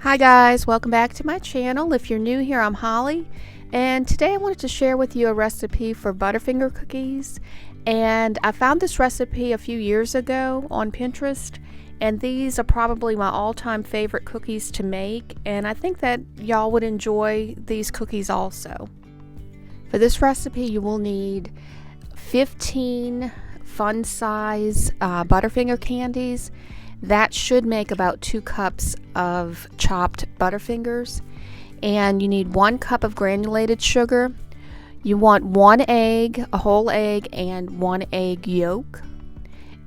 Hi guys, welcome back to my channel. If you're new here, I'm Holly, and today I wanted to share with you a recipe for Butterfinger cookies. And I found this recipe a few years ago on Pinterest, and these are probably my all-time favorite cookies to make, and I think that y'all would enjoy these cookies also. For this recipe you will need 15 fun size Butterfinger candies. That should make about 2 cups of chopped Butterfingers. And you need 1 cup of granulated sugar. You want 1 egg, a whole egg, and 1 egg yolk.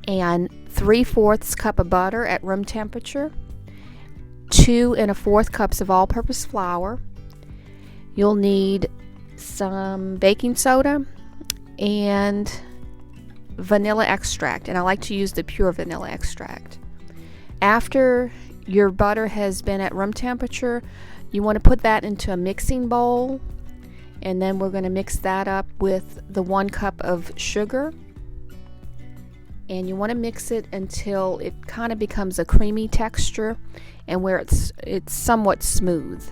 And 3/4 cup of butter at room temperature. 2 1/4 cups of all-purpose flour. You'll need some baking soda and vanilla extract. And I like to use the pure vanilla extract. After your butter has been at room temperature, you want to put that into a mixing bowl, and then we're going to mix that up with the 1 cup of sugar, and you want to mix it until it kind of becomes a creamy texture and where it's somewhat smooth.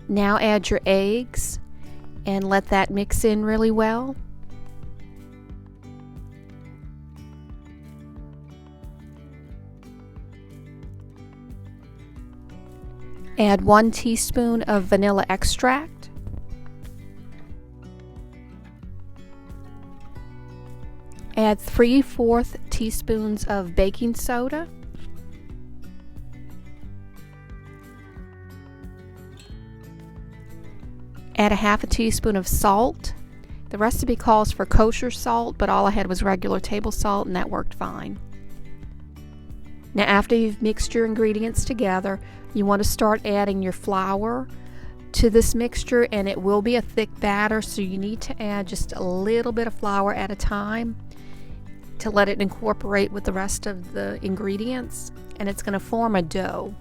Now add your eggs and let that mix in really well. Add 1 teaspoon of vanilla extract. Add 3/4 teaspoons of baking soda. Add a 1/2 teaspoon of salt. The recipe calls for kosher salt, but all I had was regular table salt, and that worked fine. Now after you've mixed your ingredients together, you want to start adding your flour to this mixture, and it will be a thick batter, so you need to add just a little bit of flour at a time to let it incorporate with the rest of the ingredients, and it's going to form a dough.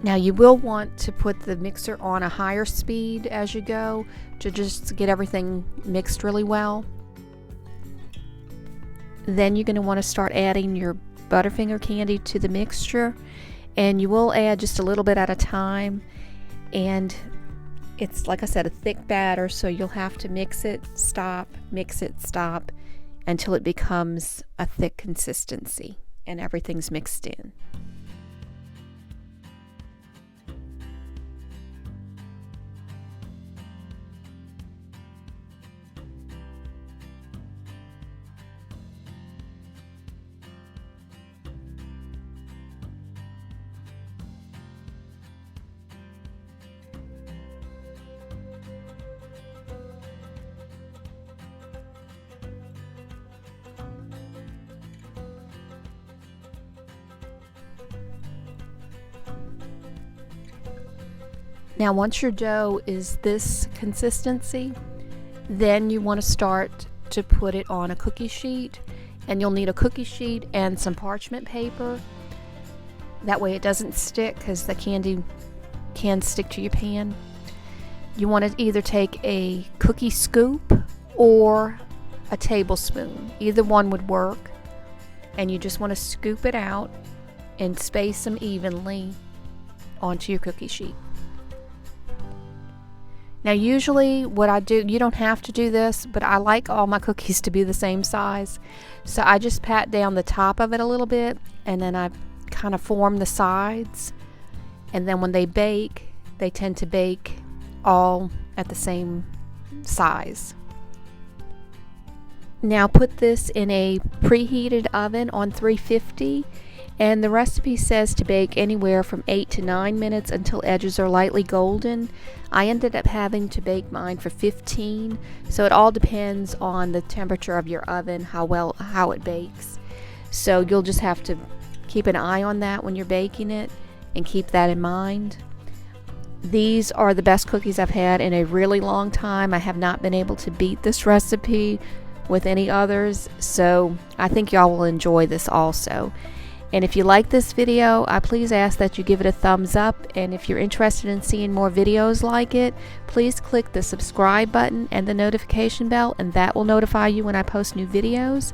Now you will want to put the mixer on a higher speed as you go to just get everything mixed really well. Then you're going to want to start adding your Butterfinger candy to the mixture, and you will add just a little bit at a time, and it's, like I said, a thick batter, so you'll have to mix it, stop, until it becomes a thick consistency and everything's mixed in. Now once your dough is this consistency, then you want to start to put it on a cookie sheet, and you'll need a cookie sheet and some parchment paper. That way it doesn't stick, because the candy can stick to your pan. You want to either take a cookie scoop or a tablespoon. Either one would work, and you just want to scoop it out and space them evenly onto your cookie sheet. Now usually what I do, you don't have to do this, but I like all my cookies to be the same size. So I just pat down the top of it a little bit, and then I kind of form the sides. And then when they bake, they tend to bake all at the same size. Now put this in a preheated oven on 350. And the recipe says to bake anywhere from 8 to 9 minutes until edges are lightly golden. I ended up having to bake mine for 15, so it all depends on the temperature of your oven, how it bakes. So you'll just have to keep an eye on that when you're baking it and keep that in mind. These are the best cookies I've had in a really long time. I have not been able to beat this recipe with any others, so I think y'all will enjoy this also. And if you like this video, I please ask that you give it a thumbs up, and if you're interested in seeing more videos like it, please click the subscribe button and the notification bell, and that will notify you when I post new videos.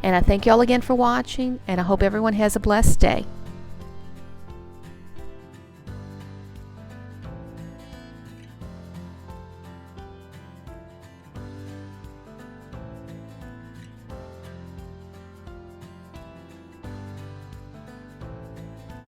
And I thank y'all again for watching, and I hope everyone has a blessed day.